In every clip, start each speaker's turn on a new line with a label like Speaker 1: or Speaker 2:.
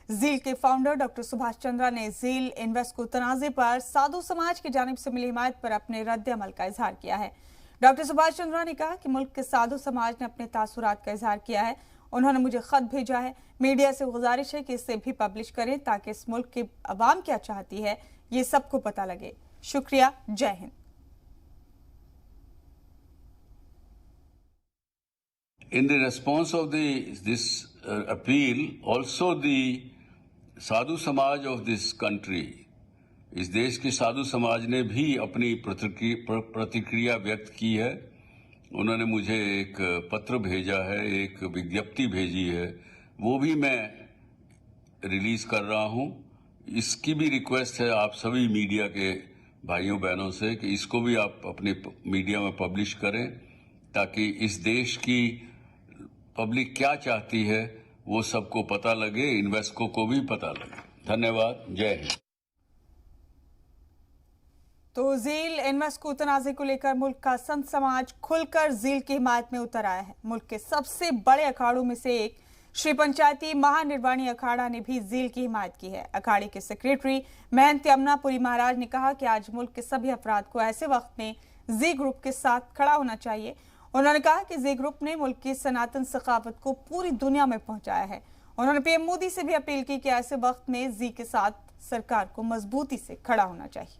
Speaker 1: जील के founder doctor Subhash Chandra ने जील invest को तनाज़े पर साधु समाज की जानिब से मिली हिमायत पर अपने रद्द अमल का इजहार किया है। डॉक्टर सुभाष चंद्रा ने कहा कि मुल्क के साधु समाज ने अपने तासुरात का इजहार किया है। उन्होंने मुझे खत भेजा है। मीडिया से गुजारिश है कि इसे भी पब्लिश करें ताकि इस मुल्क की अवाम क्या चाहती है ये सबको पता लगे। शुक्रिया। जय Hind.
Speaker 2: In the response of this appeal, also the साधु समाज of this country, इस देश के साधु समाज ने भी अपनी प्रतिक्रिया व्यक्त की है। उन्होंने मुझे एक पत्र भेजा है, एक विज्ञप्ति भेजी है, वो भी मैं रिलीज कर रहा हूं। इसकी भी रिक्वेस्ट है आप सभी मीडिया के भाइयों बहनों से कि इसको भी आप अपने मीडिया में पब्लिश करें ताकि इस देश की पब्लिक क्या चाहती है वो सबको पता लगे, इन्वेस्टको को भी पता लगे। धन्यवाद। जय हिंद।
Speaker 1: तो जील इन्वेस्ट को तनाज़े को लेकर मुल्क का संत समाज खुलकर जील की हिमायत में उतर आया है। मुल्क के सबसे बड़े अखाड़ों में से एक श्री पंचायती महानिर्वाणी अखाड़ा ने भी जील की हिमायत की है। अखाड़े के सेक्रेटरी महंत यमुनापुरी महाराज ने कहा कि आज मुल्क के सभी अफराद को ऐसे वक्त में जी ग्रुप के साथ खड़ा होना चाहिए। उन्होंने कहा कि जी ग्रुप ने मुल्क की सनातन सकाफत को पूरी दुनिया में पहुंचाया है। उन्होंने पीएम मोदी से भी अपील की कि ऐसे वक्त में जी के साथ सरकार को मजबूती से खड़ा होना चाहिए।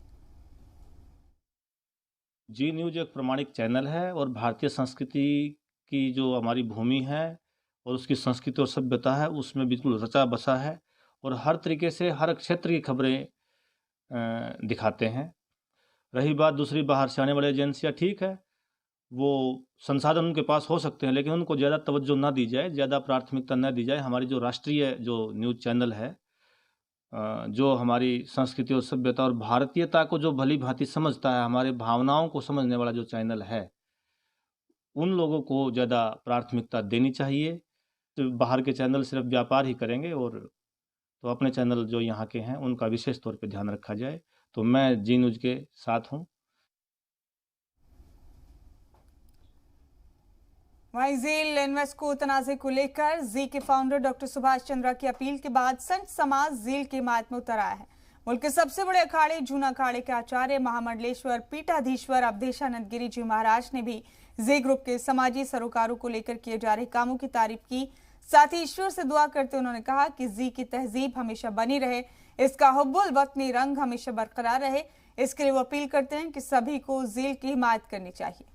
Speaker 3: जी न्यूज एक प्रामाणिक चैनल है और भारतीय संस्कृति की जो हमारी भूमि है और उसकी संस्कृति और सभ्यता है उसमें बिल्कुल रचा बसा है और हर तरीके से हर क्षेत्र की खबरें दिखाते हैं। रही बात दूसरी बाहर से आने वाली एजेंसियाँ, ठीक है वो संसाधन उनके पास हो सकते हैं लेकिन उनको ज़्यादा तवज्जो ना दी जाए, ज़्यादा प्राथमिकता ना दी जाए। हमारी जो राष्ट्रीय जो न्यूज़ चैनल है जो हमारी संस्कृति और सभ्यता और भारतीयता को जो भली भांति समझता है, हमारे भावनाओं को समझने वाला जो चैनल है, उन लोगों को ज़्यादा प्राथमिकता देनी चाहिए। तो बाहर के चैनल सिर्फ व्यापार ही करेंगे और तो अपने चैनल जो यहाँ के हैं उनका विशेष तौर पे ध्यान रखा जाए। तो मैं जी न्यूज़ के साथ हूँ।
Speaker 1: वहीं जील इन्वेस्ट को तनाज़े को लेकर जी के फाउंडर डॉक्टर सुभाष चंद्रा की अपील के बाद संत समाज जील की हिमायत में उतर आया है। मुल्क के सबसे बड़े अखाड़े जूना अखाड़े के आचार्य महामंडलेश्वर पीठाधीश्वर अवधेशानंद गिरी जी महाराज ने भी जी ग्रुप के समाजी सरोकारों को लेकर किए जा रहे कामों की तारीफ की। साथ ही ईश्वर से दुआ करते उन्होंने कहा कि जी की तहजीब हमेशा बनी रहे, इसका हुब्बुल वतनी रंग हमेशा बरकरार रहे। इसके लिए वो अपील करते हैं कि सभी को जील की हिमायत करनी चाहिए।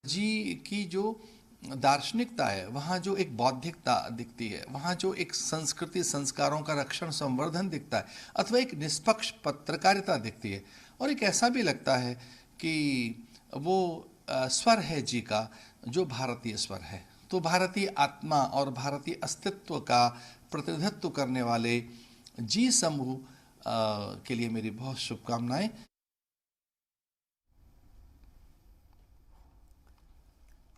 Speaker 4: जी की जो दार्शनिकता है, वहाँ जो एक बौद्धिकता दिखती है, वहाँ जो एक संस्कृति संस्कारों का रक्षण संवर्धन दिखता है अथवा एक निष्पक्ष पत्रकारिता दिखती है और एक ऐसा भी लगता है कि वो स्वर है जी का जो भारतीय स्वर है। तो भारतीय आत्मा और भारतीय अस्तित्व का प्रतिनिधित्व करने वाले जी समूह के लिए मेरी बहुत शुभकामनाएं।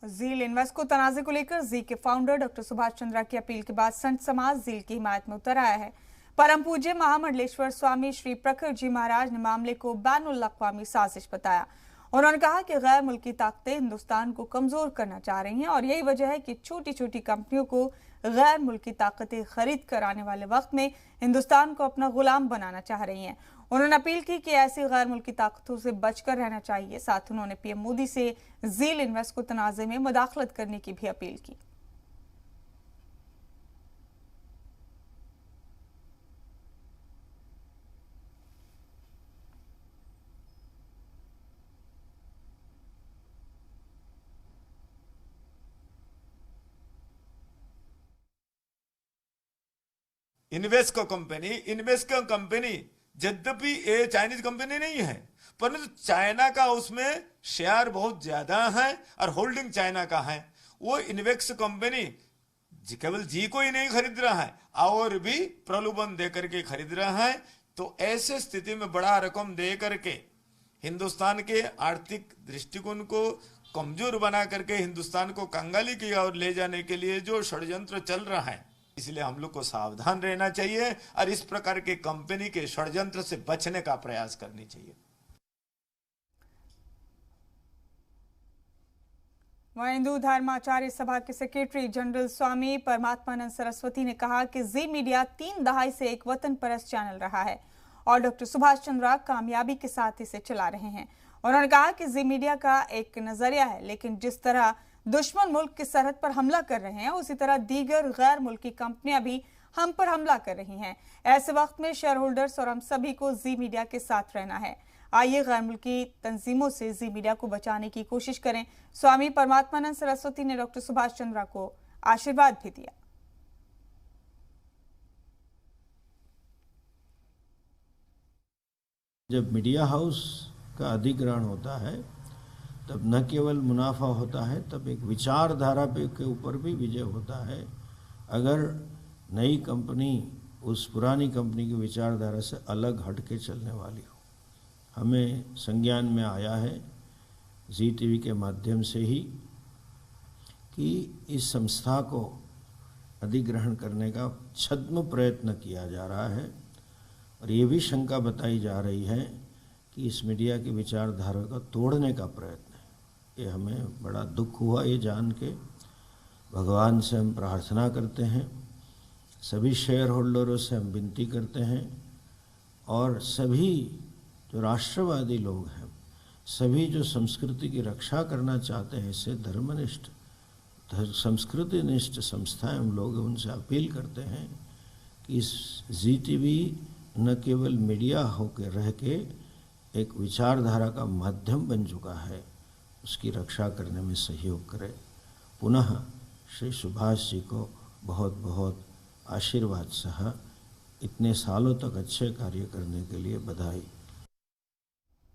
Speaker 1: जील इन्वेस्ट को तनाज़े को लेकर जी के फाउंडर डॉक्टर सुभाष चंद्रा की अपील के बाद संत समाज जील की हिमायत में उतर आया है। परम पूज्य महामंडलेश्वर स्वामी श्री प्रखर जी महाराज ने मामले को बैनुल अक़वामी साजिश बताया। उन्होंने कहा कि गैर मुल्की ताकतें हिंदुस्तान को कमजोर करना चाह रही हैं और यही वजह है कि छोटी छोटी कंपनियों को गैर मुल्की ताकतें खरीद कर आने वाले वक्त में हिंदुस्तान को अपना गुलाम बनाना चाह रही हैं। उन्होंने अपील की कि ऐसी गैर मुल्की ताकतों से बचकर रहना चाहिए। साथ उन्होंने पीएम मोदी से जील इन्वेस्ट को तनाज़े में मुदाखलत करने की भी अपील की।
Speaker 5: इन्वेस्को कंपनी यद्यपि ये चाइनीज कंपनी नहीं है परंतु चाइना का उसमें शेयर बहुत ज्यादा है और होल्डिंग चाइना का है। वो इन्वेक्स कंपनी केवल जी को ही नहीं खरीद रहा है और भी प्रलोभन दे करके खरीद रहा है। तो ऐसे स्थिति में बड़ा रकम दे करके हिंदुस्तान के आर्थिक दृष्टिकोण को कमजोर बना करके हिंदुस्तान को कंगाली की ओर ले जाने के लिए जो षड्यंत्र चल रहा है, इसलिए हम लोग को सावधान रहना चाहिए और इस प्रकार के कंपनी के षड्यंत्र से बचने का प्रयास करनी चाहिए।
Speaker 1: वहीं हिंदू धर्माचार्य सभा के सेक्रेटरी जनरल स्वामी परमात्मानंद सरस्वती ने कहा कि जी मीडिया 3 दहाई से एक वतन परस्त चैनल रहा है और डॉक्टर सुभाष चंद्रा कामयाबी के साथ इसे चला रहे हैं। उन्होंने कहा कि जी मीडिया का एक नजरिया है, लेकिन जिस तरह दुश्मन मुल्क की सरहद पर हमला कर रहे हैं, उसी तरह दीगर गैर मुल्की कंपनियां भी हम पर हमला कर रही हैं। ऐसे वक्त में शेयर होल्डर्स और हम सभी को जी मीडिया के साथ रहना है। आइए गैर मुल्की तंजीमों से जी मीडिया को बचाने की कोशिश करें। स्वामी परमात्मानंद सरस्वती ने डॉक्टर सुभाष चंद्रा को आशीर्वाद भी दिया।
Speaker 6: जब मीडिया हाउस का अधिग्रहण होता है तब न केवल मुनाफा होता है, तब एक विचारधारा के ऊपर भी विजय होता है। अगर नई कंपनी उस पुरानी कंपनी की विचारधारा से अलग हट के चलने वाली हो। हमें संज्ञान में आया है जी टीवी के माध्यम से ही कि इस संस्था को अधिग्रहण करने का छद्म प्रयत्न किया जा रहा है और ये भी शंका बताई जा रही है कि इस मीडिया की विचारधारा को तोड़ने का प्रयत्न है। ये हमें बड़ा दुख हुआ ये जान के। भगवान से हम प्रार्थना करते हैं, सभी शेयर होल्डरों से हम विनती करते हैं और सभी जो राष्ट्रवादी लोग हैं, सभी जो संस्कृति की रक्षा करना चाहते हैं, इससे धर्मनिष्ठ संस्कृति निष्ठ संस्थाएं हम लोग उनसे अपील करते हैं कि इस जी टीवी न केवल मीडिया होकर रह के एक विचारधारा का माध्यम बन चुका है, उसकी रक्षा करने में सहयोग करें। पुनः श्री सुभाष जी को बहुत बहुत आशीर्वाद सह इतने सालों तक अच्छे कार्य करने के लिए बधाई।